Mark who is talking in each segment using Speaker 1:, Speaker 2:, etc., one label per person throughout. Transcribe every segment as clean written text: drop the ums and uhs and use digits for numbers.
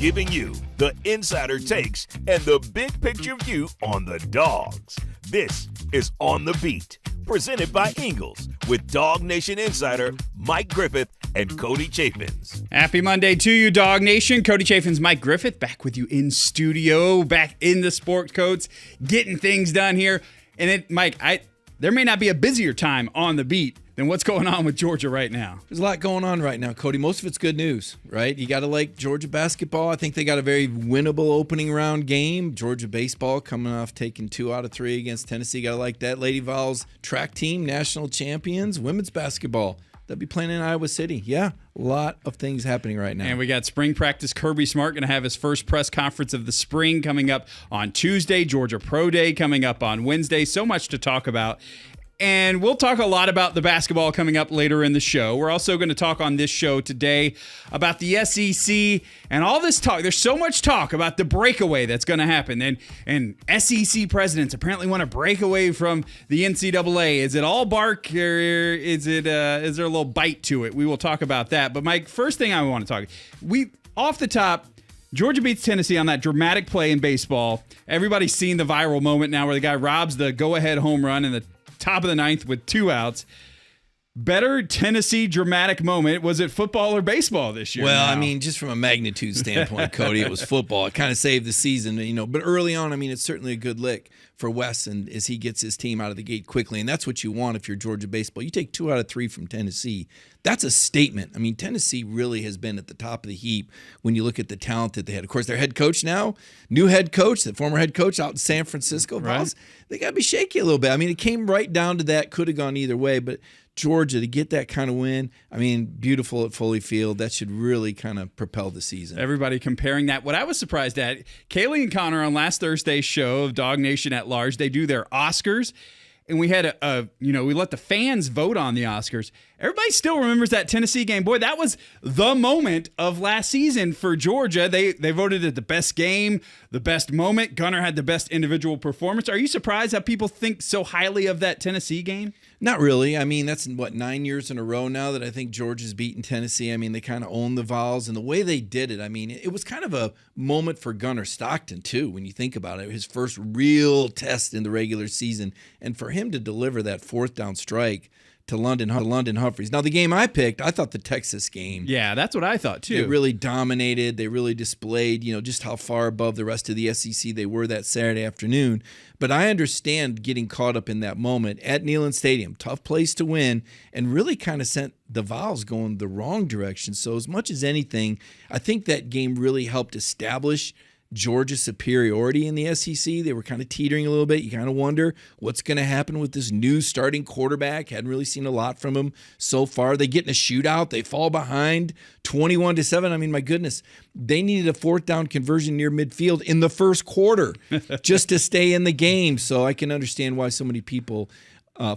Speaker 1: giving you the insider takes and the big picture view on the Dawgs. This is On the Beat, presented by Ingles, with DawgNation insider Mike Griffith and Cody Chaffins.
Speaker 2: Happy Monday to you, DawgNation. Cody Chaffins, Mike Griffith, back with you in studio, back in the sport coats, getting things done here. And Mike, there may not be a busier time on the beat than what's going on with Georgia right now.
Speaker 3: There's a lot going on right now, Cody. Most of it's good news, right? You got to like Georgia basketball. I think they got a very winnable opening round game. Georgia baseball coming off taking 2 out of 3 against Tennessee. Got to like that. Lady Vols track team, national champions. Women's basketball, they'll be playing in Iowa City. Yeah, a lot of things happening right now.
Speaker 2: And we got spring practice. Kirby Smart going to have his first press conference of the spring coming up on Tuesday. Georgia Pro Day coming up on Wednesday. So much to talk about. And we'll talk a lot about the basketball coming up later in the show. We're also going to talk on this show today about the SEC and all this talk. There's so much talk about the breakaway that's going to happen. And SEC presidents apparently want to break away from the NCAA. Is it all bark or is there a little bite to it? We will talk about that. But Mike, first thing I want to talk, off the top, Georgia beats Tennessee on that dramatic play in baseball. Everybody's seen the viral moment now where the guy robs the go-ahead home run in the top of the 9th with 2 outs. Better Tennessee dramatic moment. Was it football or baseball this year?
Speaker 3: Well, I mean, just from a magnitude standpoint, Cody, it was football. It kind of saved the season, But early on, I mean, it's certainly a good lick for Wes and as he gets his team out of the gate quickly. And that's what you want if you're Georgia baseball. You take 2 out of 3 from Tennessee. That's a statement. I mean, Tennessee really has been at the top of the heap when you look at the talent that they had. Of course, their head coach now, new head coach, the former head coach out in San Francisco.
Speaker 2: Right.
Speaker 3: They got to be shaky a little bit. I mean, it came right down to that. Could have gone either way, but Georgia to get that kind of win, I mean, beautiful at Foley Field. That should really kind of propel the season.
Speaker 2: Everybody comparing that. What I was surprised at, Kaylee and Connor on last Thursday's show of DawgNation at Large, they do their Oscars. And we had we let the fans vote on the Oscars. Everybody still remembers that Tennessee game. Boy, that was the moment of last season for Georgia. They voted it the best game, the best moment. Gunnar had the best individual performance. Are you surprised that people think so highly of that Tennessee game?
Speaker 3: Not really. I mean, that's 9 years in a row now that I think Georgia's beaten Tennessee. I mean, they kind of own the Vols, and the way they did it, I mean, it was kind of a moment for Gunnar Stockton, too, when you think about it. His first real test in the regular season, and for him to deliver that 4th down strike to London Humphreys. Now, the game I picked, I thought the Texas game.
Speaker 2: Yeah, that's what I thought, too.
Speaker 3: They really dominated. They really displayed, just how far above the rest of the SEC they were that Saturday afternoon. But I understand getting caught up in that moment at Neyland Stadium. Tough place to win, and really kind of sent the Vols going the wrong direction. So as much as anything, I think that game really helped establish Georgia's superiority in the SEC. They were kind of teetering a little bit. You kind of wonder what's going to happen with this new starting quarterback. Hadn't really seen a lot from him so far. They get in a shootout. They fall behind 21-7. I mean, my goodness, they needed a 4th down conversion near midfield in the first quarter just to stay in the game. So I can understand why so many people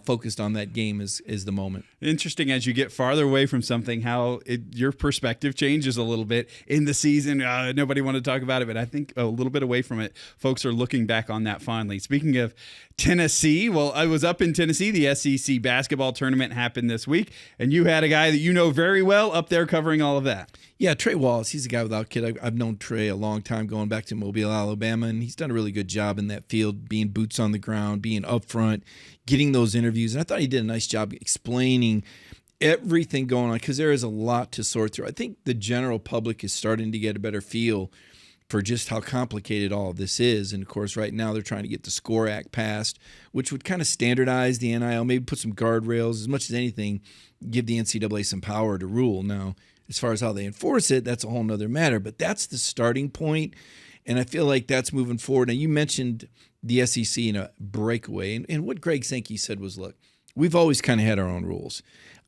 Speaker 3: focused on that game is the moment.
Speaker 2: Interesting as you get farther away from something, how your perspective changes a little bit in the season. Nobody wanted to talk about it, but I think a little bit away from it, folks are looking back on that fondly. Speaking of Tennessee, well, I was up in Tennessee. The SEC basketball tournament happened this week, and you had a guy that you know very well up there covering all of that.
Speaker 3: Yeah, Trey Wallace, he's a guy with Outkick. I've known Trey a long time, going back to Mobile, Alabama, and he's done a really good job in that field, being boots on the ground, being up front, getting those interviews. And I thought he did a nice job explaining everything going on because there is a lot to sort through. I think the general public is starting to get a better feel for just how complicated all of this is. And, of course, right now they're trying to get the SCORE Act passed, which would kind of standardize the NIL, maybe put some guardrails, as much as anything, give the NCAA some power to rule. Now, as far as how they enforce it, that's a whole nother matter. But that's the starting point, and I feel like that's moving forward. Now, you mentioned the SEC in a breakaway, and what Greg Sankey said was, look, we've always kind of had our own rules.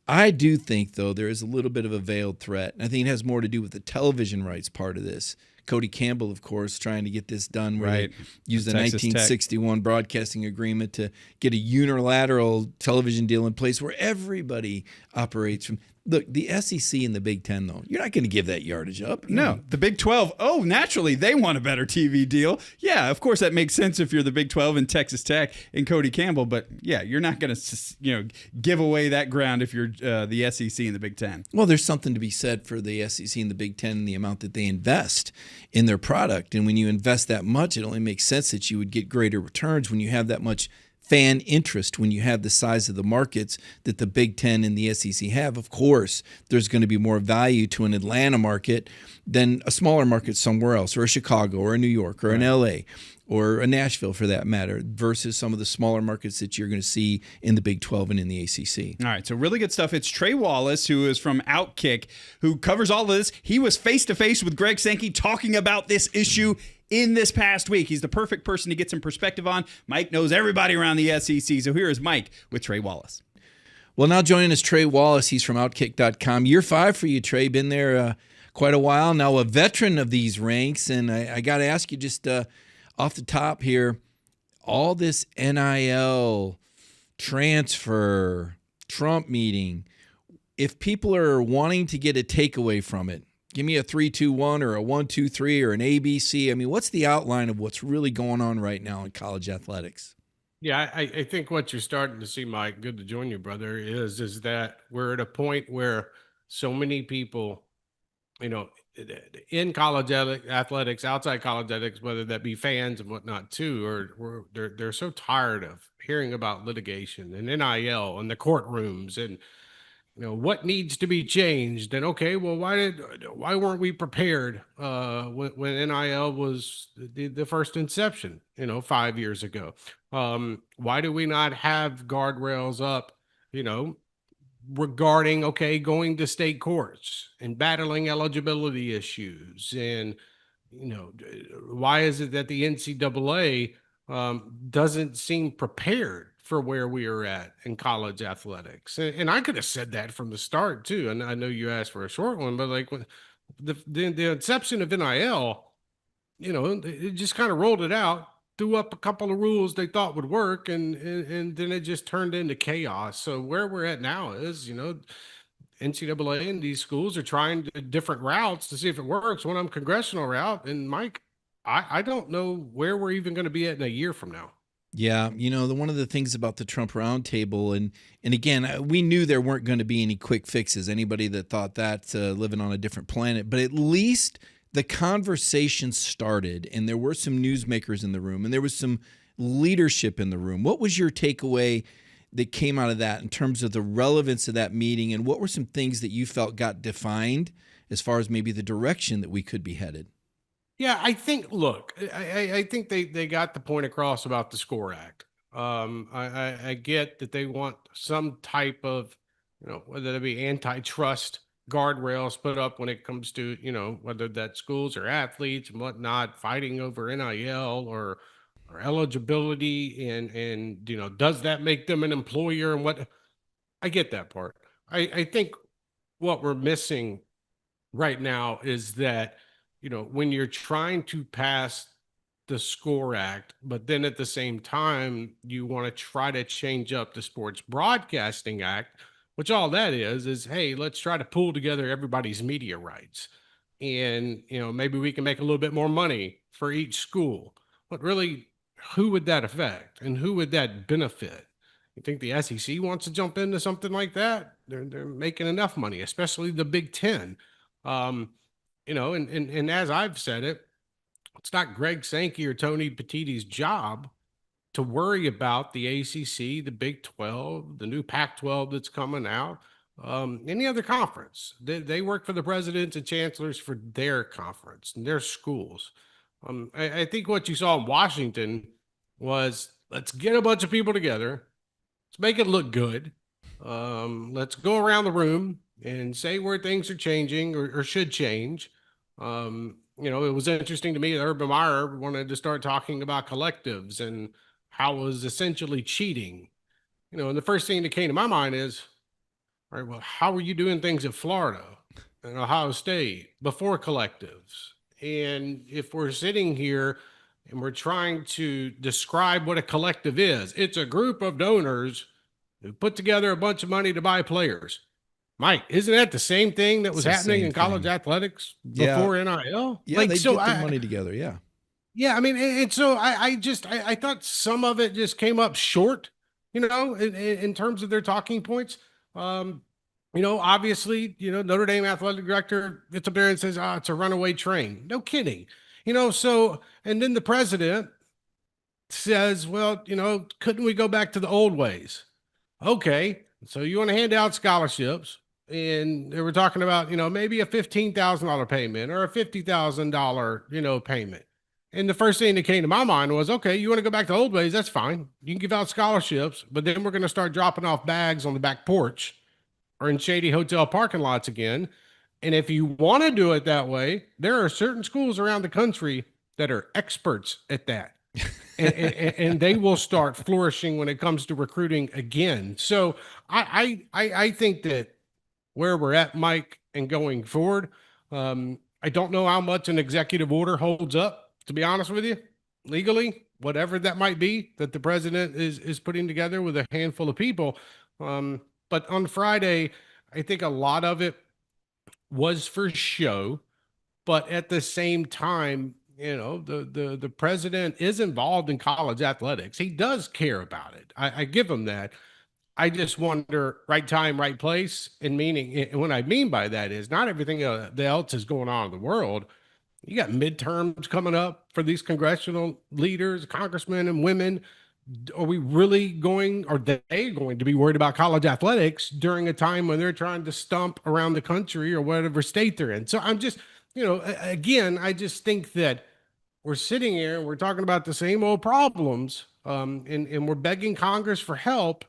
Speaker 3: I do think, though, there is a little bit of a veiled threat, and I think it has more to do with the television rights part of this. Cody Campbell, of course, trying to get this done where they used the 1961 broadcasting agreement to get a unilateral television deal in place where everybody operates from. Look, the SEC and the Big Ten, though, you're not going to give that yardage up.
Speaker 2: No, the Big 12, naturally, they want a better TV deal. Yeah, of course, that makes sense if you're the Big 12 and Texas Tech and Cody Campbell. But, yeah, you're not going to give away that ground if you're the SEC and the Big Ten.
Speaker 3: Well, there's something to be said for the SEC and the Big Ten and the amount that they invest in their product. And when you invest that much, it only makes sense that you would get greater returns when you have that much fan interest, when you have the size of the markets that the Big Ten and the SEC have. Of course, there's going to be more value to an Atlanta market than a smaller market somewhere else, or a Chicago, or a New York, or an LA, or a Nashville for that matter, versus some of the smaller markets that you're going to see in the Big 12 and in the ACC.
Speaker 2: All right, so really good stuff. It's Trey Wallace, who is from Outkick, who covers all of this. He was face-to-face with Greg Sankey talking about this issue in this past week. He's the perfect person to get some perspective on. Mike knows everybody around the SEC, so here is Mike with Trey Wallace.
Speaker 3: Well, now joining us, Trey Wallace. He's from Outkick.com. Year 5 for you, Trey. Been there quite a while now, a veteran of these ranks. And I got to ask you just off the top here, all this NIL, transfer, Trump meeting, if people are wanting to get a takeaway from it, give me a 3-2-1 or a 1-2-3 or an ABC. I mean, what's the outline of what's really going on right now in college athletics?
Speaker 4: Yeah, I think what you're starting to see, Mike, good to join you, brother, is that we're at a point where so many people, in college athletics, outside college athletics, whether that be fans and whatnot too, they're so tired of hearing about litigation and NIL and the courtrooms and what needs to be changed. And okay, well, why weren't we prepared when NIL was the first inception, 5 years ago? Why do we not have guardrails up, regarding, going to state courts and battling eligibility issues? And, why is it that the NCAA doesn't seem prepared for where we are at in college athletics? And I could have said that from the start too. And I know you asked for a short one, but like when the inception of NIL, it just kind of rolled it out, threw up a couple of rules they thought would work, and then it just turned into chaos. So where we're at now is, NCAA and these schools are trying different routes to see if it works. One of them congressional route. And Mike, I don't know where we're even going to be at in a year from now.
Speaker 3: Yeah, one of the things about the Trump roundtable, and again, we knew there weren't going to be any quick fixes. Anybody that thought that living on a different planet, but at least the conversation started, and there were some newsmakers in the room, and there was some leadership in the room. What was your takeaway that came out of that in terms of the relevance of that meeting, and what were some things that you felt got defined as far as maybe the direction that we could be headed?
Speaker 4: Yeah, I think, look, I think they got the point across about the SCORE Act. I get that they want some type of, whether it be antitrust guardrails put up when it comes to, whether that's schools or athletes and whatnot, fighting over NIL or eligibility and does that make them an employer and what? I get that part. I think what we're missing right now is that, when you're trying to pass the SCORE Act, but then at the same time, you want to try to change up the Sports Broadcasting Act, which all that is, hey, let's try to pull together everybody's media rights. And, maybe we can make a little bit more money for each school. But really, who would that affect and who would that benefit? You think the SEC wants to jump into something like that? They're making enough money, especially the Big Ten. And as I've said it's not Greg Sankey or Tony Petitti's job to worry about the ACC, the Big 12, the new Pac-12 that's coming out, any other conference. They work for the presidents and chancellors for their conference and their schools. I think what you saw in Washington was, let's get a bunch of people together. Let's make it look good. Let's go around the room and say where things are changing or should change. It was interesting to me that Urban Meyer wanted to start talking about collectives and how it was essentially cheating. And the first thing that came to my mind is, all right, well, how were you doing things at Florida and Ohio State before collectives? And if we're sitting here and we're trying to describe what a collective is, it's a group of donors who put together a bunch of money to buy players. Mike, isn't that the same thing that was
Speaker 3: the
Speaker 4: happening
Speaker 3: same
Speaker 4: in college
Speaker 3: thing.
Speaker 4: athletics
Speaker 3: Yeah.
Speaker 4: before NIL?
Speaker 3: Yeah, they get the money together. Yeah.
Speaker 4: Yeah, I mean, and so I thought some of it just came up short, in terms of their talking points. Obviously, Notre Dame athletic director gets up there and says, it's a runaway train. No kidding. So, and then the president says, well, couldn't we go back to the old ways? Okay. So you want to hand out scholarships, and they were talking about, maybe a $15,000 payment or a $50,000, payment. And the first thing that came to my mind was, okay, you want to go back to old ways? That's fine. You can give out scholarships, but then we're going to start dropping off bags on the back porch or in shady hotel parking lots again. And if you want to do it that way, there are certain schools around the country that are experts at that. and they will start flourishing when it comes to recruiting again. So I think that where we're at, Mike, and going forward, I don't know how much an executive order holds up, to be honest with you, legally, whatever that might be that the president is putting together with a handful of people. But on Friday, I think a lot of it was for show, but at the same time, the president is involved in college athletics. He does care about it. I give him that. I just wonder, right time, right place, and meaning. And what I mean by that is not everything else is going on in the world. You got midterms coming up for these congressional leaders, congressmen and women. Are we really going, are they going to be worried about college athletics during a time when they're trying to stump around the country or whatever state they're in? So I'm just, again, I just think that we're sitting here and we're talking about the same old problems, and we're begging Congress for help.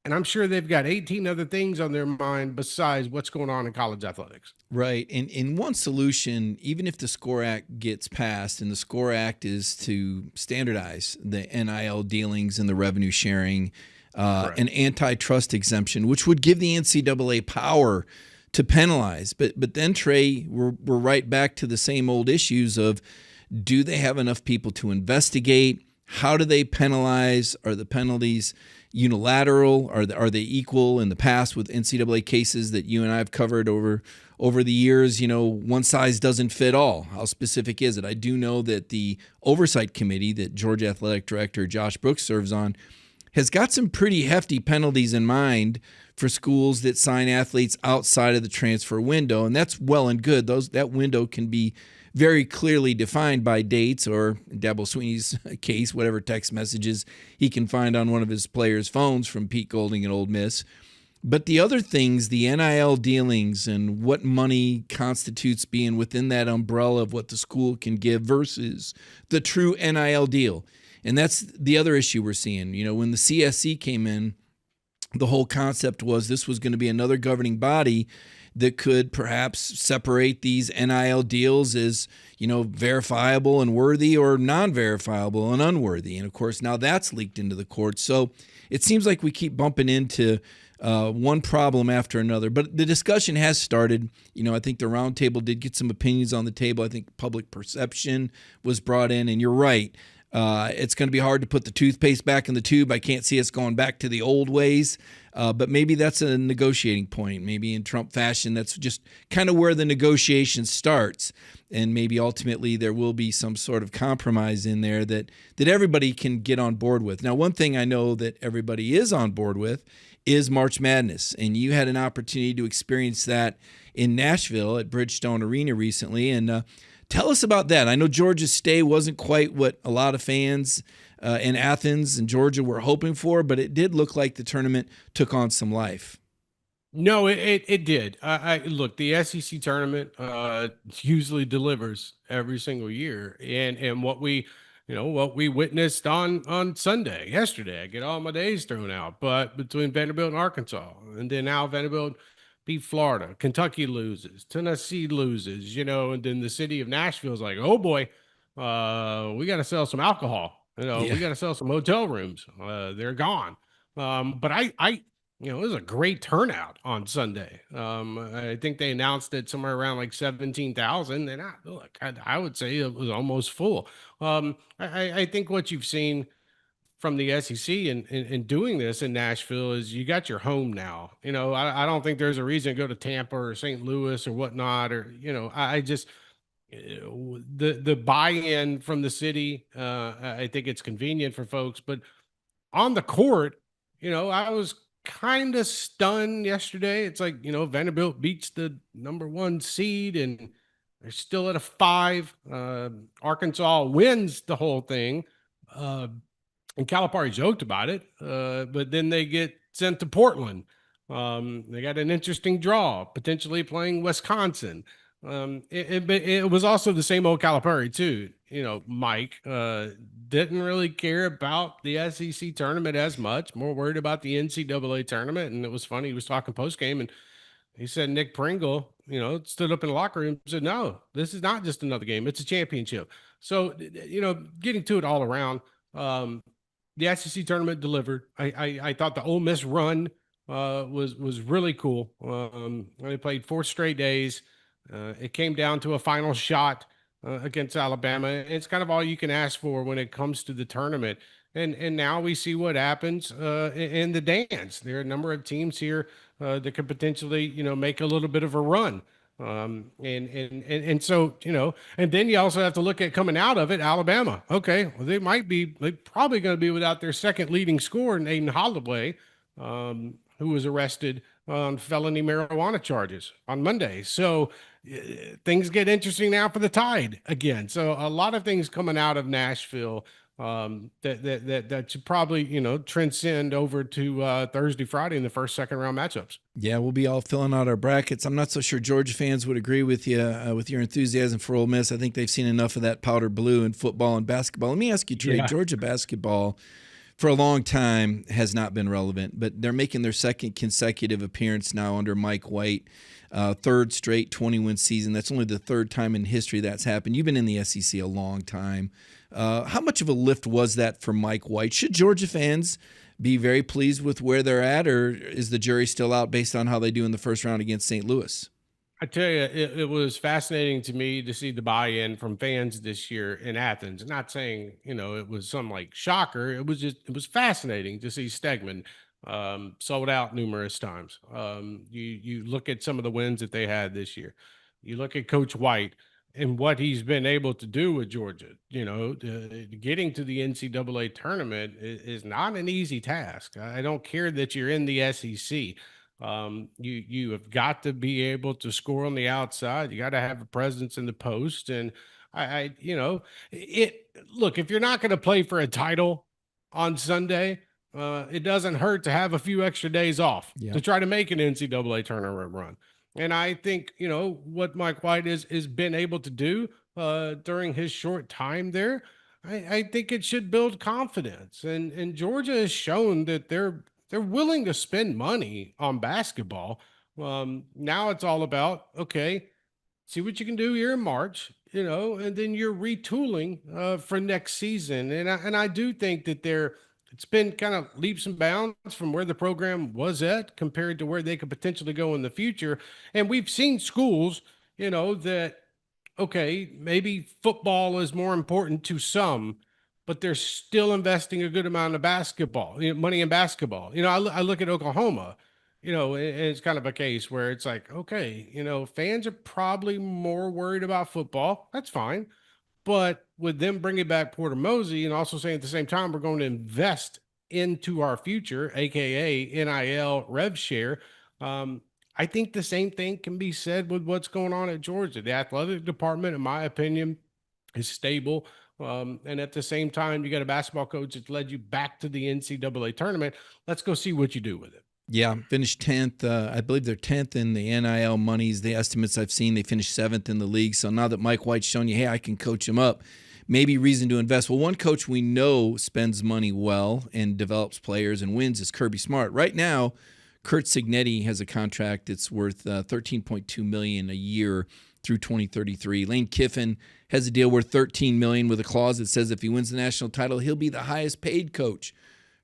Speaker 4: And I'm sure they've got 18 other things on their mind besides what's going on in college athletics.
Speaker 3: Right. And in one solution, even if the SCORE Act gets passed, and the SCORE Act is to standardize the NIL dealings and the revenue sharing, an antitrust exemption, which would give the NCAA power to penalize. But then, Trey, we're right back to the same old issues of, do they have enough people to investigate? How do they penalize? Are the penalties unilateral? Are they equal? In the past with NCAA cases that you and I have covered over the years, one size doesn't fit all. How specific is it? I do know that the oversight committee that Georgia Athletic Director Josh Brooks serves on has got some pretty hefty penalties in mind for schools that sign athletes outside of the transfer window, and that's well and good. That window can be very clearly defined by dates, or in Dabo Sweeney's case, whatever text messages he can find on one of his players' phones from Pete Golding and Ole Miss. But the other things, the NIL dealings and what money constitutes being within that umbrella of what the school can give versus the true NIL deal. And that's the other issue we're seeing. When the CSC came in, the whole concept was this was going to be another governing body that could perhaps separate these NIL deals as, verifiable and worthy, or non-verifiable and unworthy. And of course, now that's leaked into the courts. So it seems like we keep bumping into one problem after another. But the discussion has started. I think the roundtable did get some opinions on the table. I think public perception was brought in. And you're right. It's going to be hard to put the toothpaste back in the tube. I can't see us going back to the old ways. But maybe that's a negotiating point. Maybe in Trump fashion, that's just kind of where the negotiation starts. And maybe ultimately there will be some sort of compromise in there that everybody can get on board with. Now, one thing I know that everybody is on board with is March Madness. And you had an opportunity to experience that in Nashville at Bridgestone Arena recently. And tell us about that. I know Georgia's stay wasn't quite what a lot of fans in Athens and Georgia were hoping for, but it did look like the tournament took on some life.
Speaker 4: No, it did. Look, the SEC tournament usually delivers every single year, and what we witnessed on Sunday, yesterday, I get all my days thrown out, but between Vanderbilt and Arkansas, and then now Vanderbilt beat Florida, Kentucky loses, Tennessee loses, and then the city of Nashville is like, oh boy, we got to sell some alcohol. We got to sell some hotel rooms. They're gone. But it was a great turnout on Sunday. I think they announced it somewhere around like 17,000. And I would say it was almost full. I think what you've seen from the SEC and doing this in Nashville is you got your home now. I don't think there's a reason to go to Tampa or St. Louis or whatnot, or, I just, the buy-in from the city, I think it's convenient for folks, but on the court, I was kind of stunned yesterday. It's like, Vanderbilt beats the number 1 seed and they're still at a 5. Arkansas wins the whole thing. And Calipari joked about it, but then they get sent to Portland. They got an interesting draw, potentially playing Wisconsin. It was also the same old Calipari too. Mike didn't really care about the SEC tournament as much, more worried about the NCAA tournament. And it was funny. He was talking post game and he said Nick Pringle, stood up in the locker room and said, no, this is not just another game. It's a championship. So, getting to it all around, the SEC tournament delivered. I thought the Ole Miss run was really cool. They played 4 straight days. It came down to a final shot against Alabama. It's kind of all you can ask for when it comes to the tournament. And now we see what happens in the dance. There are a number of teams here that could potentially, make a little bit of a run. And so, and then you also have to look at coming out of it, Alabama. Okay, well, they're probably going to be without their second leading scorer, Aiden Holloway, who was arrested on felony marijuana charges on Monday. So things get interesting now for the Tide again. So a lot of things coming out of Nashville that should probably, transcend over to Thursday, Friday in the first, second round matchups.
Speaker 3: Yeah, we'll be all filling out our brackets. I'm not so sure Georgia fans would agree with you with your enthusiasm for Ole Miss. I think they've seen enough of that powder blue in football and basketball. Let me ask you, Trey, Georgia basketball for a long time has not been relevant, but they're making their second consecutive appearance now under Mike White. Third straight 20-win season. That's only the third time in history that's happened. You've been in the SEC a long time. How much of a lift was that for Mike White? Should Georgia fans be very pleased with where they're at, or is the jury still out based on how they do in the first round against St. Louis?
Speaker 4: I tell you, it was fascinating to me to see the buy-in from fans this year in Athens. Not saying, it was some like shocker. It was fascinating to see Stegman sold out numerous times. You look at some of the wins that they had this year. You look at Coach White and what he's been able to do with Georgia. Getting to the NCAA tournament is not an easy task. I don't care that you're in the SEC. You have got to be able to score on the outside. You got to have a presence in the post. And look, if you're not going to play for a title on Sunday, it doesn't hurt to have a few extra days off to try to make an NCAA tournament run. And I think, what Mike White has been able to do during his short time there, I think it should build confidence. And Georgia has shown that they're willing to spend money on basketball. Now it's all about, okay, see what you can do here in March, and then you're retooling for next season. And I do think that it's been kind of leaps and bounds from where the program was at compared to where they could potentially go in the future. And we've seen schools, that, okay, maybe football is more important to some, but they're still investing a good amount of basketball, money in basketball. I look at Oklahoma, and it's kind of a case where it's like, okay, fans are probably more worried about football. That's fine. But with them bringing back Porter Mosey and also saying at the same time, we're going to invest into our future, AKA NIL rev share. I think the same thing can be said with what's going on at Georgia. The athletic department, in my opinion, is stable. And at the same time, you got a basketball coach that's led you back to the NCAA tournament. Let's go see what you do with it.
Speaker 3: Yeah, finished 10th. I believe they're 10th in the NIL monies. The estimates I've seen, they finished 7th in the league. So now that Mike White's shown you, hey, I can coach him up, maybe reason to invest. Well, one coach we know spends money well and develops players and wins is Kirby Smart. Right now, Curt Cignetti has a contract that's worth $13.2 million a year through 2033. Lane Kiffin has a deal worth $13 million with a clause that says if he wins the national title, he'll be the highest paid coach.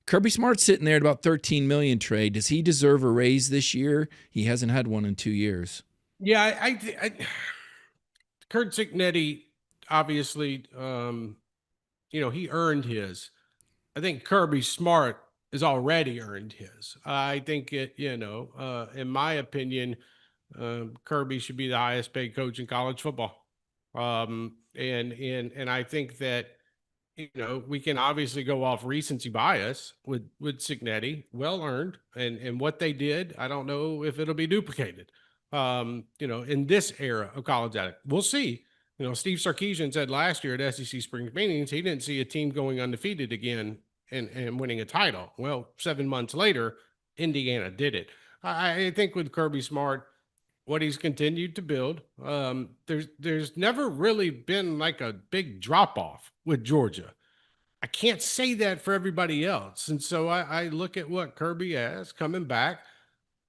Speaker 3: Kirby Smart's sitting there at about $13 million, Trey. Does he deserve a raise this year? He hasn't had one in 2 years.
Speaker 4: Yeah, Curt Cignetti, obviously, he earned his. I think Kirby Smart has already earned his. I think in my opinion, Kirby should be the highest paid coach in college football. And I think that, we can obviously go off recency bias with Cignetti, well earned, and what they did. I don't know if it'll be duplicated, in this era of college athletics. We'll see. Steve Sarkisian said last year at SEC Spring Meetings, he didn't see a team going undefeated again and winning a title. Well, 7 months later, Indiana did it. I think with Kirby Smart, what he's continued to build, there's never really been like a big drop off with Georgia. I can't say that for everybody else. And so I look at what Kirby has coming back.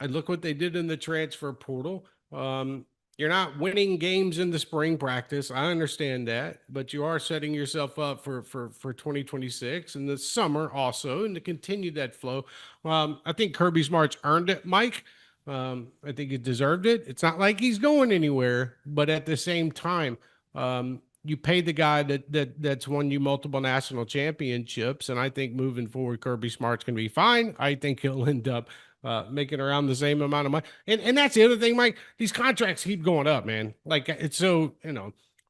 Speaker 4: I look what they did in the transfer portal. You're not winning games in the spring practice. I understand that, but you are setting yourself up for 2026 and the summer also, and to continue that flow. I think Kirby Smart's earned it, Mike. I think he deserved it. It's not like he's going anywhere, but at the same time, you pay the guy that's won you multiple national championships, and I think moving forward, Kirby Smart's going to be fine. I think he'll end up making around the same amount of money. And that's the other thing, Mike, these contracts keep going up, man. Like, it's so,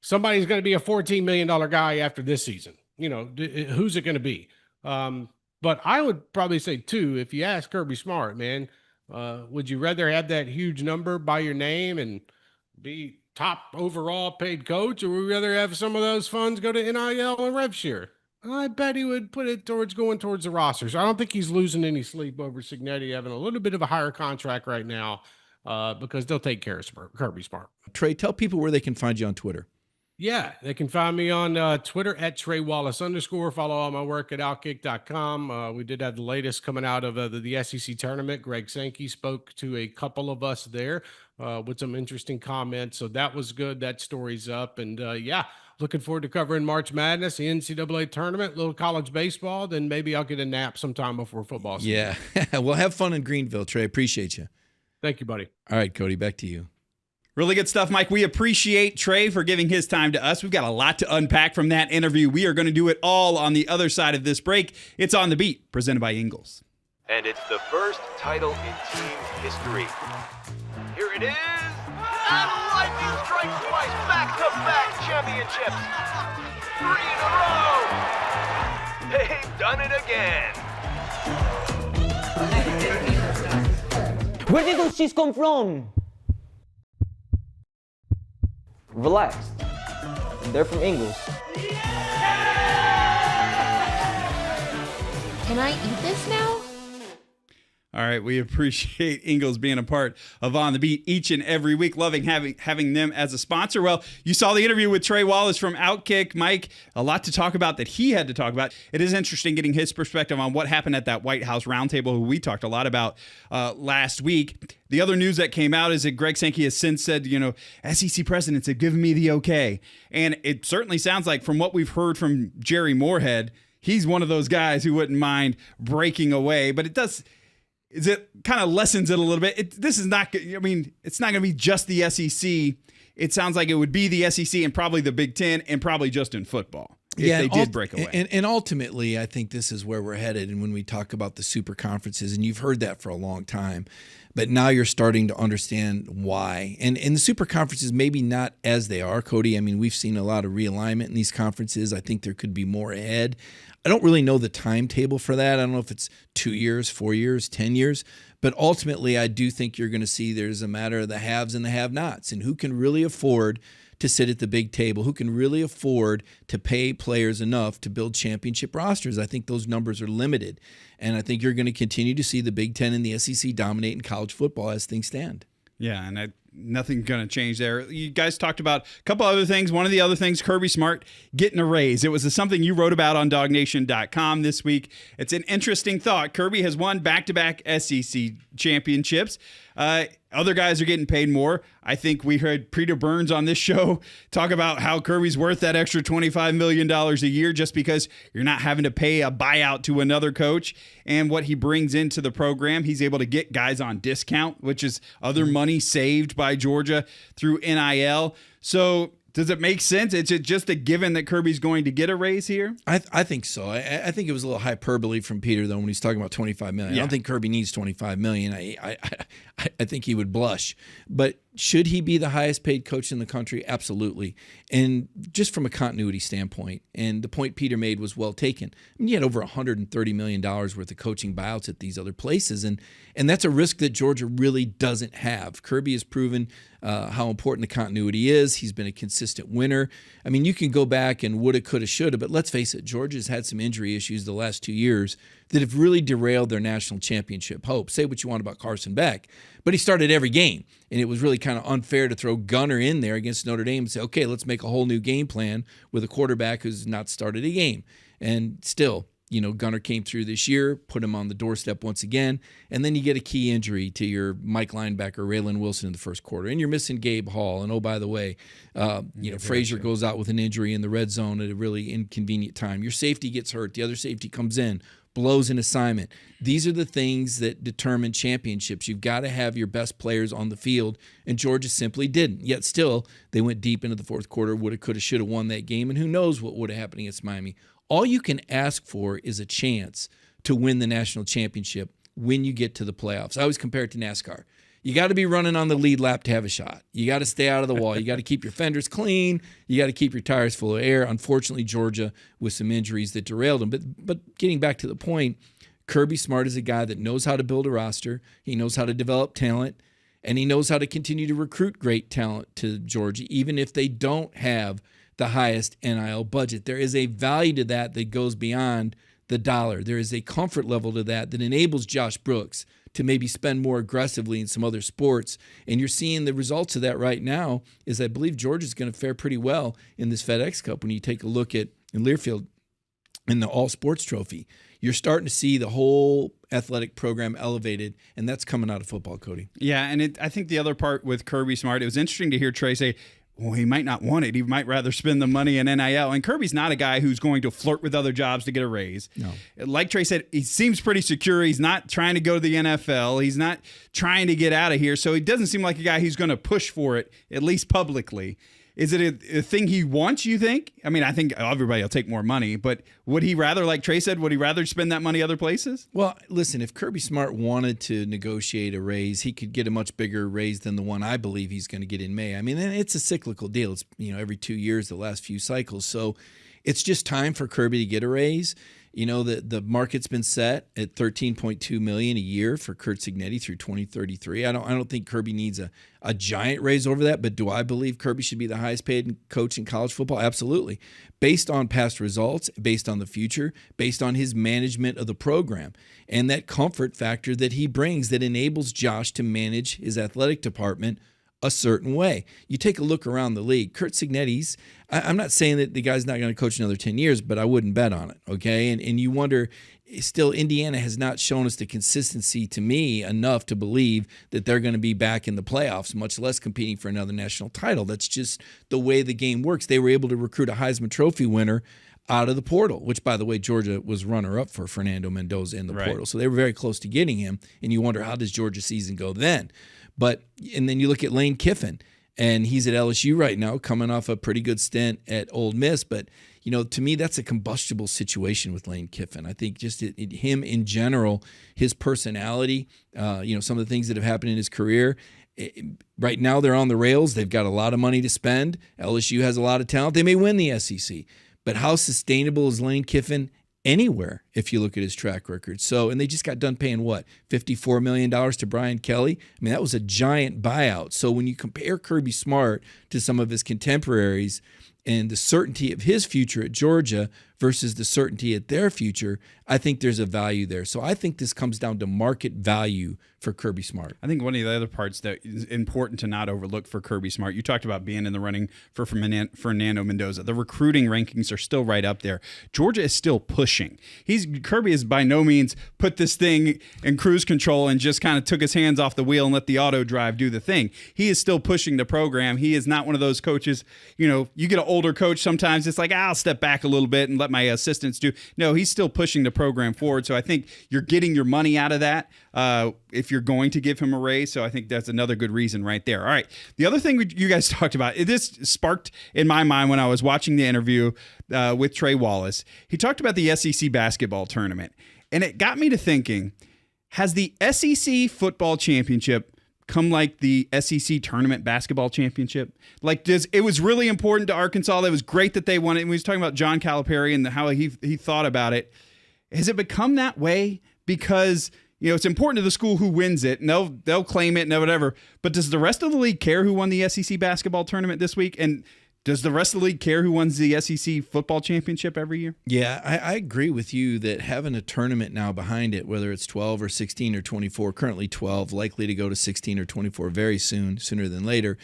Speaker 4: somebody's going to be a $14 million guy after this season. Who's it going to be? But I would probably say too, if you ask Kirby Smart, man, would you rather have that huge number by your name and be top overall paid coach, or would you rather have some of those funds go to NIL and rev share? I bet he would put it towards going towards the rosters. I don't think he's losing any sleep over Cignetti having a little bit of a higher contract right now, because they'll take care of Kirby Smart.
Speaker 3: Trey, tell people where they can find you on Twitter.
Speaker 4: Yeah, they can find me on Twitter at Trey Wallace _. Follow all my work at Outkick.com. We did have the latest coming out of the SEC tournament. Greg Sankey spoke to a couple of us there with some interesting comments. So that was good. That story's up. And looking forward to covering March Madness, the NCAA tournament, little college baseball. Then maybe I'll get a nap sometime before football season.
Speaker 3: Yeah, well, have fun in Greenville, Trey. Appreciate you.
Speaker 4: Thank you, buddy.
Speaker 3: All right, Cody, back to you.
Speaker 2: Really good stuff, Mike. We appreciate Trey for giving his time to us. We've got a lot to unpack from that interview. We are going to do it all on the other side of this break. It's On the Beat, presented by Ingalls.
Speaker 1: And it's the first title in team history. Here it is. And lightning strikes twice. Back-to-back championships. 3 in a row. They've done it again.
Speaker 5: Where did those cheese come from? Relax. They're from Ingalls.
Speaker 6: Can I eat this now?
Speaker 2: All right, we appreciate Ingalls being a part of On the Beat each and every week. Loving having them as a sponsor. Well, you saw the interview with Trey Wallace from Outkick. Mike, a lot to talk about that he had to talk about. It is interesting getting his perspective on what happened at that White House roundtable, who we talked a lot about last week. The other news that came out is that Greg Sankey has since said, SEC presidents have given me the okay. And it certainly sounds like, from what we've heard from Jerry Moorhead, he's one of those guys who wouldn't mind breaking away. But it kind of lessens it a little bit. It's not going to be just the SEC. It sounds like it would be the SEC and probably the Big Ten and probably just in football if they did break away.
Speaker 3: And ultimately, I think this is where we're headed. And when we talk about the super conferences, and you've heard that for a long time, but now you're starting to understand why. And the super conferences, maybe not as they are, Cody. We've seen a lot of realignment in these conferences. I think there could be more ahead. I don't really know the timetable for that. I don't know if it's 2 years, 4 years, 10 years. But ultimately, I do think you're going to see there's a matter of the haves and the have-nots, and who can really afford to sit at the big table, who can really afford to pay players enough to build championship rosters. I think those numbers are limited. And I think you're going to continue to see the Big Ten and the SEC dominate in college football as things stand.
Speaker 2: Yeah, and nothing's going to change there. You guys talked about a couple other things. One of the other things, Kirby Smart getting a raise. It was something you wrote about on DawgNation.com this week. It's an interesting thought. Kirby has won back-to-back SEC championships. Other guys are getting paid more. I think we heard Peter Burns on this show talk about how Kirby's worth that extra $25 million a year just because you're not having to pay a buyout to another coach. And what he brings into the program, he's able to get guys on discount, which is other money saved by Georgia through NIL. So Does it make sense? It's just a given that Kirby's going to get a raise here?
Speaker 3: I think so. I think it was a little hyperbole from Peter, though, when he's talking about $25 million.
Speaker 2: Yeah.
Speaker 3: I don't think Kirby needs $25 million. I think he would blush. But should he be the highest paid coach in the country? Absolutely. And just from a continuity standpoint, and the point Peter made was well taken. I mean, he had over $130 million worth of coaching buyouts at these other places, and that's a risk that Georgia really doesn't have. Kirby has proven how important the continuity is. He's been a consistent winner. I mean, you can go back and woulda, coulda, shoulda, but let's face it, Georgia's had some injury issues the last 2 years that have really derailed their national championship hope. Say what you want about Carson Beck, but he started every game, and it was really kind of unfair to throw Gunner in there against Notre Dame and say, okay, let's make a whole new game plan with a quarterback who's not started a game. And still, Gunner came through this year, put him on the doorstep once again, and then you get a key injury to your Mike linebacker, Raylan Wilson, in the first quarter, and you're missing Gabe Hall. And oh, by the way, Frazier goes out with an injury in the red zone at a really inconvenient time. Your safety gets hurt. The other safety comes in, blows an assignment. These are the things that determine championships. You've got to have your best players on the field, and Georgia simply didn't. Yet still, they went deep into the fourth quarter, woulda, coulda, shoulda won that game, and who knows what would have happened against Miami. All you can ask for is a chance to win the national championship when you get to the playoffs. I always compare it to NASCAR. You got to be running on the lead lap to have a shot. You got to stay out of the wall. You got to keep your fenders clean. You got to keep your tires full of air. Unfortunately, Georgia with some injuries that derailed them. But getting back to the point, Kirby Smart is a guy that knows how to build a roster. He knows how to develop talent, and he knows how to continue to recruit great talent to Georgia, even if they don't have the highest NIL budget. There is a value to that goes beyond the dollar. There is a comfort level to that enables Josh Brooks to maybe spend more aggressively in some other sports. And you're seeing the results of that right now is I believe Georgia's going to fare pretty well in this FedEx Cup. When you take a look at in Learfield in the All Sports Trophy, you're starting to see the whole athletic program elevated, and that's coming out of football, Cody.
Speaker 2: Yeah, and I think the other part with Kirby Smart, it was interesting to hear Trey say, well, he might not want it. He might rather spend the money in NIL. And Kirby's not a guy who's going to flirt with other jobs to get a raise.
Speaker 3: No.
Speaker 2: Like Trey said, he seems pretty secure. He's not trying to go to the NFL. He's not trying to get out of here. So he doesn't seem like a guy who's going to push for it, at least publicly. Is it a thing he wants, you think? I mean, I think everybody will take more money, but would he rather, like Trey said, would he rather spend that money other places?
Speaker 3: Well, listen, if Kirby Smart wanted to negotiate a raise, he could get a much bigger raise than the one I believe he's going to get in May. I mean, it's a cyclical deal. It's, every 2 years, the last few cycles. So it's just time for Kirby to get a raise. The market's been set at $13.2 million a year for Curt Cignetti through 2033. I don't think Kirby needs a giant raise over that, but do I believe Kirby should be the highest paid coach in college football? Absolutely. Based on past results, based on the future, based on his management of the program, and that comfort factor that he brings that enables Josh to manage his athletic department a certain way. You take a look around the league. Curt Cignetti's, I'm not saying that the guy's not going to coach another 10 years, but I wouldn't bet on it, okay? And you wonder, still, Indiana has not shown us the consistency to me enough to believe that they're going to be back in the playoffs, much less competing for another national title. That's just the way the game works. They were able to recruit a Heisman Trophy winner out of the portal, which, by the way, Georgia was runner-up for Fernando Mendoza in the portal. So they were very close to getting him, and you wonder, how does Georgia's season go then? And then you look at Lane Kiffin, and he's at LSU right now, coming off a pretty good stint at Ole Miss. But, to me, that's a combustible situation with Lane Kiffin. I think just him in general, his personality, some of the things that have happened in his career. Right now they're on the rails. They've got a lot of money to spend. LSU has a lot of talent. They may win the SEC. But how sustainable is Lane Kiffin anywhere if you look at his track record? So, and they just got done paying what, $54 million to Brian Kelly? I mean, that was a giant buyout. So when you compare Kirby Smart to some of his contemporaries and the certainty of his future at Georgia versus the certainty at their future, I think there's a value there. So I think this comes down to market value for Kirby Smart.
Speaker 2: I think one of the other parts that is important to not overlook for Kirby Smart, you talked about being in the running for Fernando Mendoza. The recruiting rankings are still right up there. Georgia is still pushing. Kirby has by no means put this thing in cruise control and just kind of took his hands off the wheel and let the auto drive do the thing. He is still pushing the program. He is not one of those coaches, you get an older coach, sometimes it's like, I'll step back a little bit and let let my assistants do. No, he's still pushing the program forward. So I think you're getting your money out of that if you're going to give him a raise. So I think that's another good reason right there. All right. The other thing you guys talked about, this sparked in my mind when I was watching the interview with Trey Wallace. He talked about the SEC basketball tournament, and it got me to thinking, has the SEC football championship come like the SEC tournament basketball championship? Like, it was really important to Arkansas. That was great that they won it. And we was talking about John Calipari and how he thought about it. Has it become that way? Because, it's important to the school who wins it, and they'll claim it and whatever. But does the rest of the league care who won the SEC basketball tournament this week? And does the rest of the league care who wins the SEC football championship every year?
Speaker 3: Yeah, I agree with you that having a tournament now behind it, whether it's 12 or 16 or 24, currently 12, likely to go to 16 or 24 very soon, sooner than later,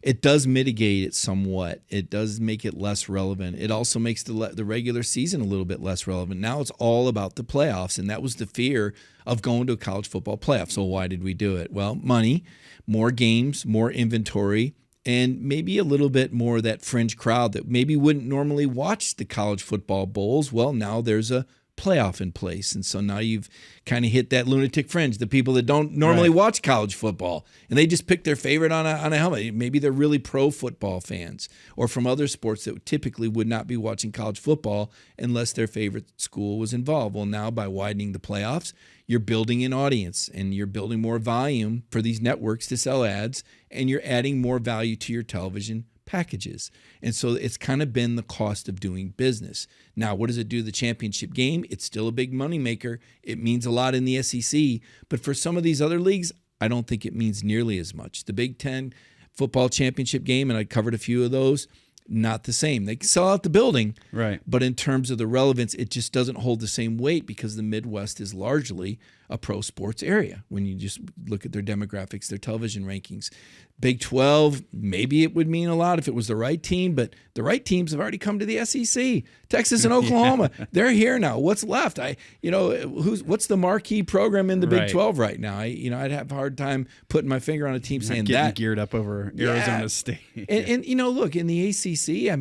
Speaker 3: it does mitigate it somewhat. It does make it less relevant. It also makes the regular season a little bit less relevant. Now it's all about the playoffs, and that was the fear of going to a college football playoff. So why did we do it? Well, money, more games, more inventory, and maybe a little bit more of that fringe crowd that maybe wouldn't normally watch the college football bowls. Well, now there's a playoff in place. And so now you've kind of hit that lunatic fringe, the people that don't normally watch college football, and they just pick their favorite on a helmet. Maybe they're really pro football fans or from other sports that typically would not be watching college football unless their favorite school was involved. Well, now by widening the playoffs, you're building an audience and you're building more volume for these networks to sell ads, and you're adding more value to your television packages. And so it's kind of been the cost of doing business. Now, what does it do to the championship game? It's still a big moneymaker. It means a lot in the SEC. But for some of these other leagues, I don't think it means nearly as much. The Big Ten football championship game, and I covered a few of those, not the same. They can sell out the building,
Speaker 2: right?
Speaker 3: But in terms of the relevance, it just doesn't hold the same weight because the Midwest is largely a pro sports area when you just look at their demographics, their television rankings. Big 12, maybe it would mean a lot if it was the right team, but the right teams have already come to the SEC. Texas and Oklahoma, they're here now. What's left? What's the marquee program in the Big 12 right now? I'd have a hard time putting my finger on a team saying
Speaker 2: getting
Speaker 3: that.
Speaker 2: Geared up over Arizona State.
Speaker 3: And look, in the ACC,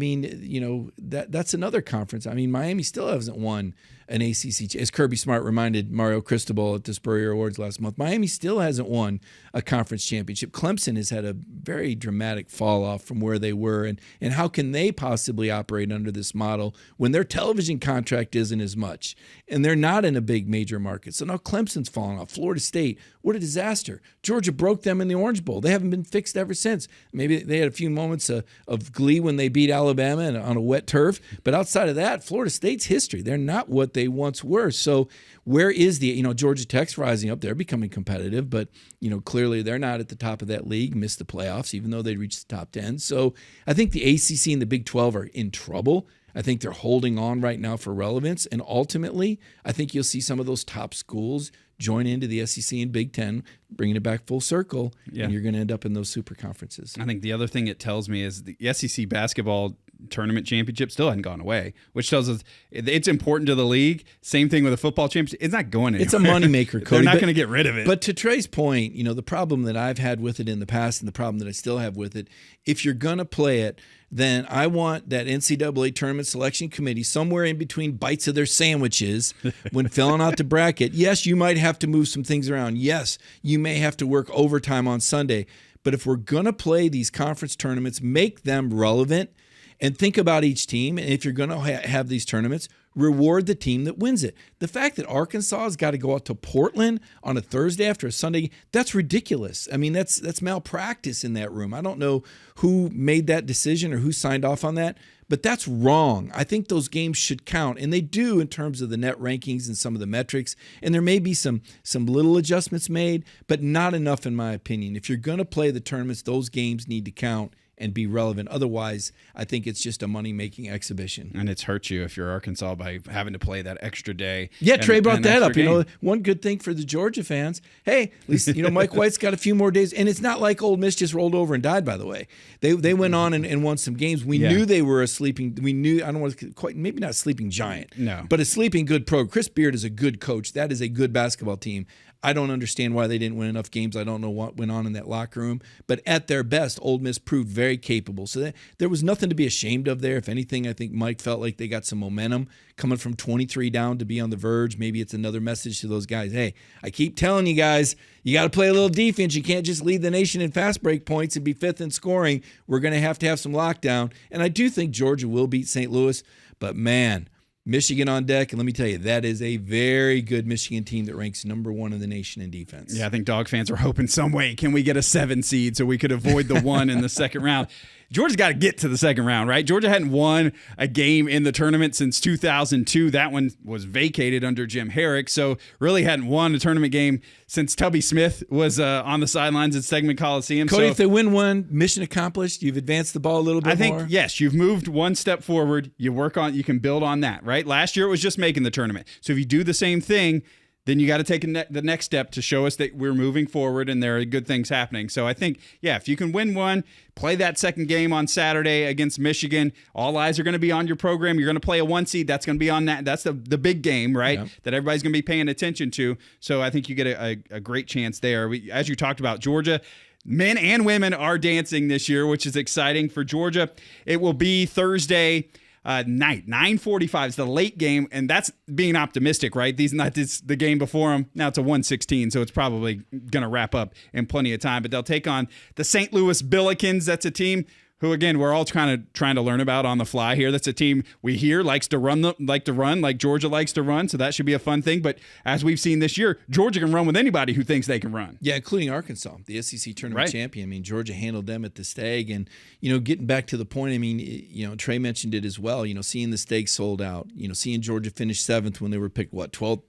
Speaker 3: that's another conference. Miami still hasn't won an ACC. As Kirby Smart reminded Mario Cristobal at the Spurrier Awards last month, Miami still hasn't won a conference championship. Clemson has had a very dramatic fall off from where they were, and how can they possibly operate under this model when their television contract isn't as much and they're not in a big major market? So now Clemson's fallen off. Florida State, what a disaster. Georgia broke them in the Orange Bowl. They haven't been fixed ever since. Maybe they had a few moments of glee when they beat Alabama on a wet turf, but outside of that, Florida State's history, they're not what they once were. So where is Georgia Tech's rising up? They're becoming competitive, but clearly they're not at the top of that league, missed the playoffs, even though they reached the top 10. So I think the ACC and the Big 12 are in trouble. I think they're holding on right now for relevance. And ultimately, I think you'll see some of those top schools join into the SEC and Big Ten, bringing it back full circle, and you're going to end up in those super conferences.
Speaker 2: I think the other thing it tells me is the SEC basketball tournament championship still hadn't gone away, which tells us it's important to the league. Same thing with a football championship. It's not going anywhere.
Speaker 3: It's a moneymaker, Cody.
Speaker 2: They're not going to get rid of it.
Speaker 3: But to Trey's point, the problem that I've had with it in the past and the problem that I still have with it, if you're going to play it, then I want that NCAA tournament selection committee somewhere in between bites of their sandwiches when filling out the bracket. Yes, you might have to move some things around. Yes, you may have to work overtime on Sunday. But if we're going to play these conference tournaments, make them relevant and think about each team. And if you're going to have these tournaments, reward the team that wins it. The fact that Arkansas has got to go out to Portland on a Thursday after a Sunday, that's ridiculous. That's malpractice in that room. I don't know who made that decision or who signed off on that, but that's wrong. I think those games should count, and they do in terms of the net rankings and some of the metrics, and there may be some little adjustments made, but not enough in my opinion. If you're going to play the tournaments, those games need to count and be relevant. Otherwise, I think it's just a money-making exhibition.
Speaker 2: And it's hurt you if you're Arkansas by having to play that extra day.
Speaker 3: Yeah, Trey brought that up.
Speaker 2: Game.
Speaker 3: One good thing for the Georgia fans, hey, at least Mike White's got a few more days. And it's not like Ole Miss just rolled over and died, by the way. They went on and won some games. We knew they were I don't want to quite, maybe not a sleeping giant,
Speaker 2: no,
Speaker 3: but a sleeping good pro. Chris Beard is a good coach. That is a good basketball team. I don't understand why they didn't win enough games. I don't know what went on in that locker room. But at their best, Ole Miss proved very capable. So there was nothing to be ashamed of there. If anything, I think Mike felt like they got some momentum coming from 23 down to be on the verge. Maybe it's another message to those guys. Hey, I keep telling you guys, you got to play a little defense. You can't just lead the nation in fast break points and be fifth in scoring. We're going to have some lockdown. And I do think Georgia will beat St. Louis. But, man, Michigan on deck, and let me tell you, that is a very good Michigan team that ranks number 1 in the nation in defense.
Speaker 2: Yeah, I think Dog fans are hoping some way, can we get a 7 seed so we could avoid the 1 in the second round? Georgia's got to get to the second round, right? Georgia hadn't won a game in the tournament since 2002. That one was vacated under Jim Herrick, so really hadn't won a tournament game since Tubby Smith was on the sidelines at Segment Coliseum.
Speaker 3: Cody,
Speaker 2: so,
Speaker 3: if they win one, mission accomplished. You've advanced the ball a little bit more.
Speaker 2: I think, yes, you've moved one step forward. You can build on that, right? Last year it was just making the tournament. So if you do the same thing, then you got to take the next step to show us that we're moving forward and there are good things happening. So I think, yeah, if you can win one, play that second game on Saturday against Michigan, all eyes are going to be on your program. You're going to play a 1 seed. That's going to be on that. That's the big game, right, that everybody's going to be paying attention to. So I think you get a great chance there. As you talked about, Georgia, men and women are dancing this year, which is exciting for Georgia. It will be Thursday night, 9:45 is the late game, and that's being optimistic, right? This the game before them. Now it's a 1:16, so it's probably going to wrap up in plenty of time. But they'll take on the St. Louis Billikens. That's a team who, again, we're all trying to learn about on the fly here. That's a team we hear likes to run like Georgia likes to run, so that should be a fun thing. But as we've seen this year, Georgia can run with anybody who thinks they can run.
Speaker 3: Yeah, including Arkansas, the SEC tournament champion. I mean, Georgia handled them at the Stag. And, getting back to the point, I mean, Trey mentioned it as well, seeing the Stag sold out, seeing Georgia finish 7th when they were picked,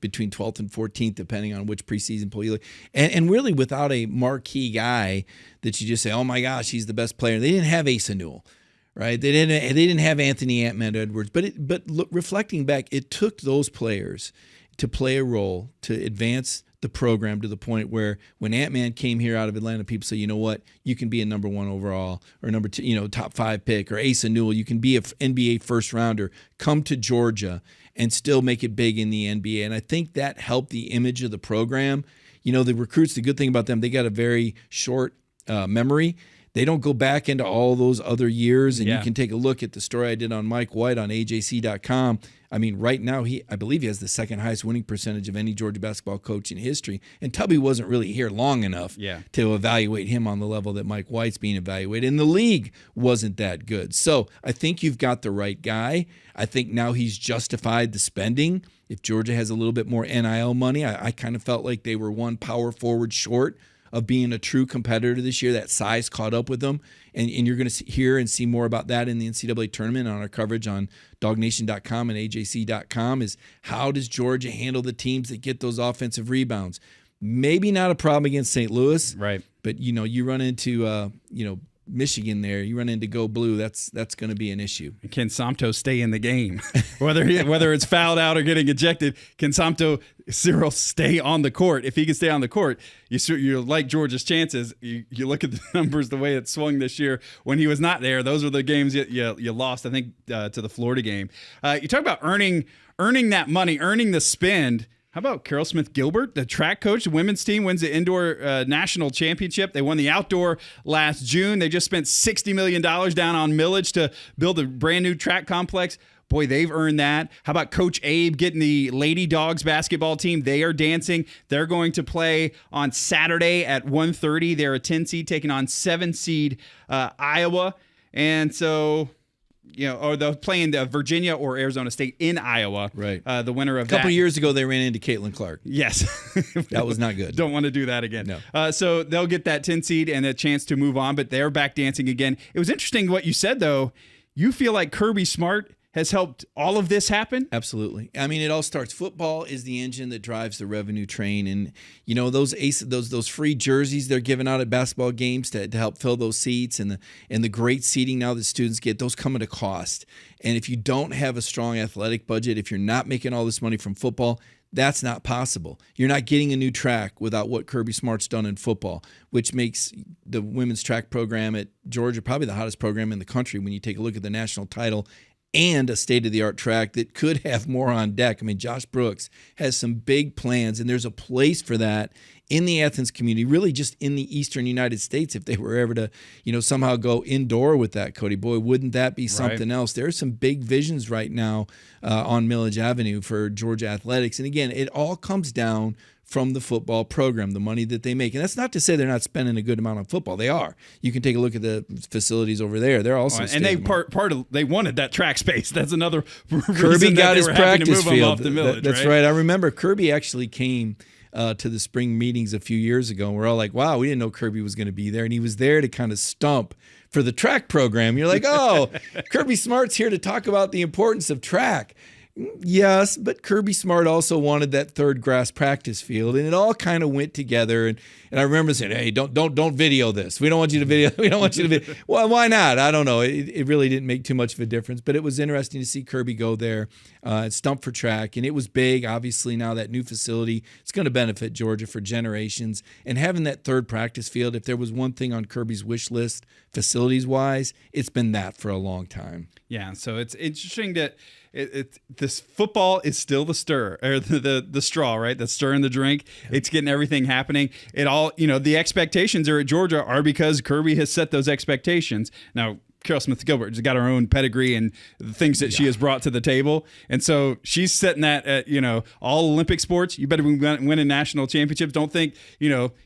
Speaker 3: between 12th and 14th, depending on which preseason poll you look. And really without a marquee guy that you just say, oh my gosh, he's the best player. They didn't have Asa Newell, right? They didn't have Anthony Ant-Man Edwards. But reflecting back, it took those players to play a role to advance the program to the point where when Ant-Man came here out of Atlanta, people say, you know what, you can be a number 1 overall or number 2, top 5 pick, or Asa Newell, you can be an NBA first rounder, come to Georgia and still make it big in the NBA. And I think that helped the image of the program. The recruits, the good thing about them, they got a very short memory. They don't go back into all those other years, and you can take a look at the story I did on Mike White on AJC.com. I mean, right now, I believe he has the second highest winning percentage of any Georgia basketball coach in history, and Tubby wasn't really here long enough to evaluate him on the level that Mike White's being evaluated, and the league wasn't that good. So I think you've got the right guy. I think now he's justified the spending. If Georgia has a little bit more NIL money, I kind of felt like they were one power forward short of being a true competitor this year. That size caught up with them. And you're going to hear and see more about that in the NCAA tournament on our coverage on DawgNation.com and AJC.com is how does Georgia handle the teams that get those offensive rebounds? Maybe not a problem against St. Louis.
Speaker 2: Right.
Speaker 3: But, you run into, Michigan there, you run into Go Blue, that's going to be an issue.
Speaker 2: Can Somto stay in the game? whether it's fouled out or getting ejected, can Cyril stay on the court? If he can stay on the court, you like Georgia's chances. You look at the numbers, the way it swung this year when he was not there. Those are the games you lost, I think, to the Florida game. You talk about earning that money, earning the spend. How about Carol Smith-Gilbert, the track coach? The women's team wins the indoor national championship. They won the outdoor last June. They just spent $60 million down on millage to build a brand new track complex. Boy, they've earned that. How about Coach Abe getting the Lady Dawgs basketball team? They are dancing. They're going to play on Saturday at 1:30. They're a 10 seed taking on 7 seed Iowa. And so... or they'll play in Virginia or Arizona State in Iowa.
Speaker 3: Right.
Speaker 2: The winner of that.
Speaker 3: A couple of years ago, they ran into Caitlin Clark.
Speaker 2: Yes.
Speaker 3: That was not good.
Speaker 2: Don't want to do that again.
Speaker 3: No.
Speaker 2: So they'll get that 10 seed and a chance to move on, but they're back dancing again. It was interesting what you said, though. You feel like Kirby Smart has helped all of this happen?
Speaker 3: Absolutely. I mean, it all starts. Football is the engine that drives the revenue train, and those free jerseys they're giving out at basketball games to help fill those seats, and the great seating now that students get, those come at a cost. And if you don't have a strong athletic budget, if you're not making all this money from football, that's not possible. You're not getting a new track without what Kirby Smart's done in football, which makes the women's track program at Georgia probably the hottest program in the country when you take a look at the national title and a state-of-the-art track that could have more on deck. I mean, Josh Brooks has some big plans, and there's a place for that in the Athens community, really just in the eastern United States, if they were ever to, somehow go indoor with that, Cody. Boy, wouldn't that be something else? There are some big visions right now on Millage Avenue for Georgia athletics. And again, it all comes down from the football program, the money that they make. And that's not to say they're not spending a good amount on football. They are. You can take a look at the facilities over there. They're also
Speaker 2: and they they wanted that track space. That's another
Speaker 3: Kirby got his practice field.
Speaker 2: Village,
Speaker 3: that's right. I remember Kirby actually came to the spring meetings a few years ago, and we're all like, wow, we didn't know Kirby was going to be there. And he was there to kind of stump for the track program. You're like, oh, Kirby Smart's here to talk about the importance of track. Yes, but Kirby Smart also wanted that third grass practice field, and it all kind of went together. And I remember saying, "Hey, don't video this. We don't want you to video. We don't want you to video." Well, why not? I don't know. It really didn't make too much of a difference, but it was interesting to see Kirby go there and stump for track, and it was big. Obviously, now that new facility, it's going to benefit Georgia for generations. And having that third practice field, if there was one thing on Kirby's wish list, facilities-wise, it's been that for a long time.
Speaker 2: Yeah, so it's interesting that this football is still the stir or the straw, right? The stir in the drink. Yeah. It's getting everything happening. It all, the expectations are at Georgia are because Kirby has set those expectations. Now, Carol Smith-Gilbert has got her own pedigree and the things that she has brought to the table. And so she's setting that at, all Olympic sports. You better be winning national championships. Don't think,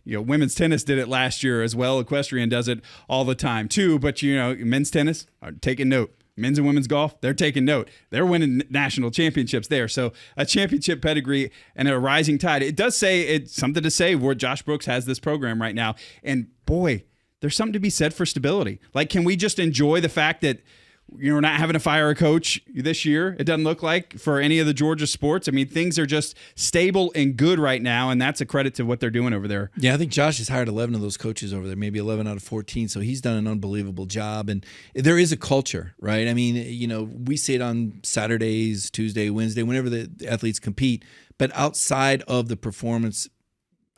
Speaker 2: women's tennis did it last year as well. Equestrian does it all the time too. But, men's tennis are taking note. Men's and women's golf, they're taking note. They're winning national championships there. So a championship pedigree and a rising tide. It does say it's something to say where Josh Brooks has this program right now. And boy, there's something to be said for stability. Like, can we just enjoy the fact that we're not having to fire a coach this year? It doesn't look like for any of the Georgia sports. I mean, things are just stable and good right now, and that's a credit to what they're doing over there.
Speaker 3: Yeah, I think Josh has hired 11 of those coaches over there, maybe 11 out of 14, so he's done an unbelievable job. And there is a culture, right? I mean, we see it on Saturdays, Tuesday, Wednesday, whenever the athletes compete, but outside of the performance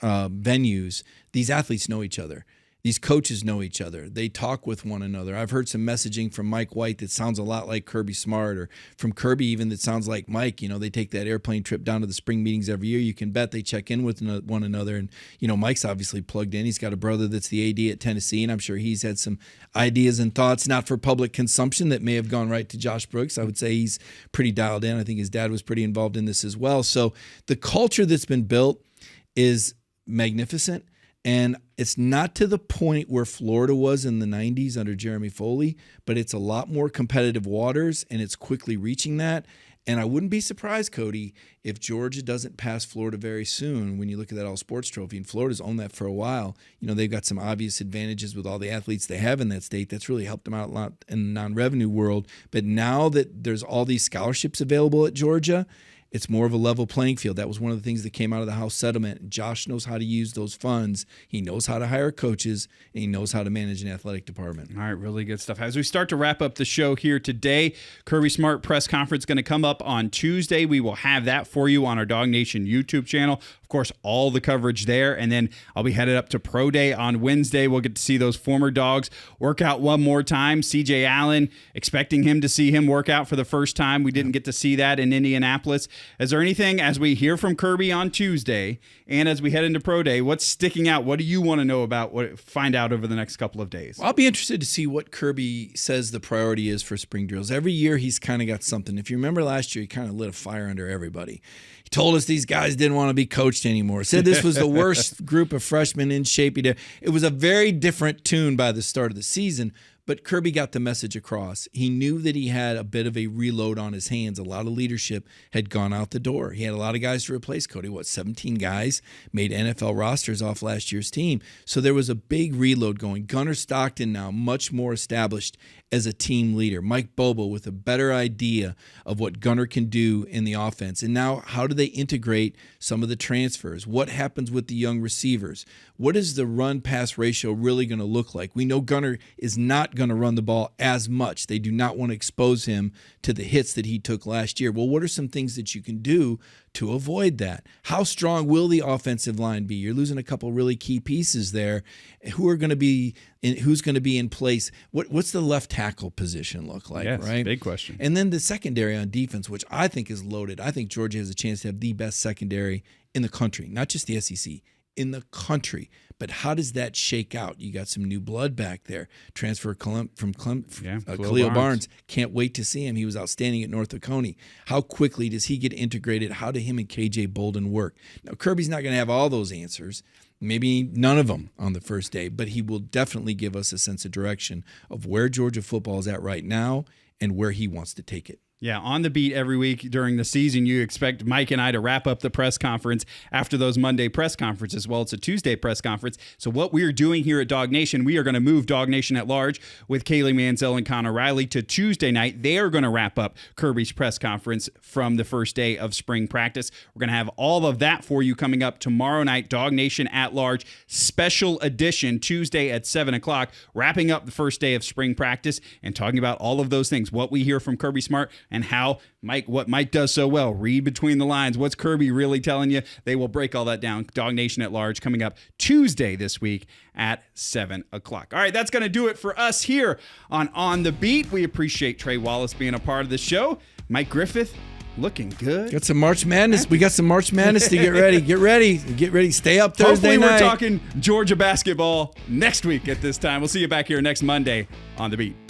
Speaker 3: venues, these athletes know each other. These coaches know each other. They talk with one another. I've heard some messaging from Mike White that sounds a lot like Kirby Smart, or from Kirby even that sounds like Mike. They take that airplane trip down to the spring meetings every year. You can bet they check in with one another. And, Mike's obviously plugged in. He's got a brother that's the AD at Tennessee, and I'm sure he's had some ideas and thoughts, not for public consumption, that may have gone right to Josh Brooks. I would say he's pretty dialed in. I think his dad was pretty involved in this as well. So the culture that's been built is magnificent. And it's not to the point where Florida was in the 90s under Jeremy Foley, but it's a lot more competitive waters, and it's quickly reaching that. And I wouldn't be surprised, Cody, if Georgia doesn't pass Florida very soon when you look at that all-sports trophy. And Florida's owned that for a while. They've got some obvious advantages with all the athletes they have in that state. That's really helped them out a lot in the non-revenue world. But now that there's all these scholarships available at Georgia, it's more of a level playing field. That was one of the things that came out of the House settlement. Josh knows how to use those funds. He knows how to hire coaches, and he knows how to manage an athletic department.
Speaker 2: All right, really good stuff. As we start to wrap up the show here today, Kirby Smart press conference going to come up on Tuesday. We will have that for you on our DawgNation YouTube channel. Of course, all the coverage there. And then I'll be headed up to Pro Day on Wednesday. We'll get to see those former Dogs work out one more time. CJ Allen, expecting him to see him work out for the first time. We didn't get to see that in Indianapolis. Is there anything, as we hear from Kirby on Tuesday and as we head into Pro Day, what's sticking out? What do you want to know about, find out over the next couple of days?
Speaker 3: Well, I'll be interested to see what Kirby says the priority is for spring drills. Every year he's kind of got something. If you remember last year, he kind of lit a fire under everybody. He told us these guys didn't want to be coached anymore. Said this was the worst group of freshmen in shape. It was a very different tune by the start of the season, but Kirby got the message across. He knew that he had a bit of a reload on his hands. A lot of leadership had gone out the door. He had a lot of guys to replace Cody. 17 guys made NFL rosters off last year's team. So there was a big reload going. Gunnar Stockton now much more established as a team leader. Mike Bobo with a better idea of what Gunnar can do in the offense. And now how do they integrate some of the transfers? What happens with the young receivers? What is the run-pass ratio really going to look like? We know Gunnar is not not going to run the ball as much. They do not want to expose him to the hits that he took last year. Well, what are some things that you can do to avoid that? How strong will the offensive line be? You're losing a couple really key pieces there. Who's going to be in place? What's the left tackle position look like,
Speaker 2: yes,
Speaker 3: right?
Speaker 2: Big question.
Speaker 3: And then the secondary on defense, which I think is loaded. I think Georgia has a chance to have the best secondary in the country, not just the SEC, in the country. But how does that shake out? You got some new blood back there. Transfer from Khalil Barnes. Can't wait to see him. He was outstanding at North Oconee. How quickly does he get integrated? How do him and KJ Bolden work? Now, Kirby's not going to have all those answers. Maybe none of them on the first day, but he will definitely give us a sense of direction of where Georgia football is at right now and where he wants to take it.
Speaker 2: Yeah, on the beat every week during the season, you expect Mike and I to wrap up the press conference after those Monday press conferences. Well, it's a Tuesday press conference. So what we are doing here at DawgNation, we are going to move DawgNation at Large with Kaylee Mansell and Connor Riley to Tuesday night. They are going to wrap up Kirby's press conference from the first day of spring practice. We're going to have all of that for you coming up tomorrow night. DawgNation at Large, special edition, Tuesday at 7 o'clock, wrapping up the first day of spring practice and talking about all of those things, what we hear from Kirby Smart and how what Mike does so well, read between the lines. What's Kirby really telling you? They will break all that down. DawgNation at Large coming up Tuesday this week at 7 o'clock. All right, that's going to do it for us here on the Beat. We appreciate Trey Wallace being a part of the show. Mike Griffith, looking good.
Speaker 3: Got some March Madness. We got some March Madness to get ready. Get ready. Stay up Thursday night.
Speaker 2: Hopefully we're talking Georgia basketball next week at this time. We'll see you back here next Monday on the Beat.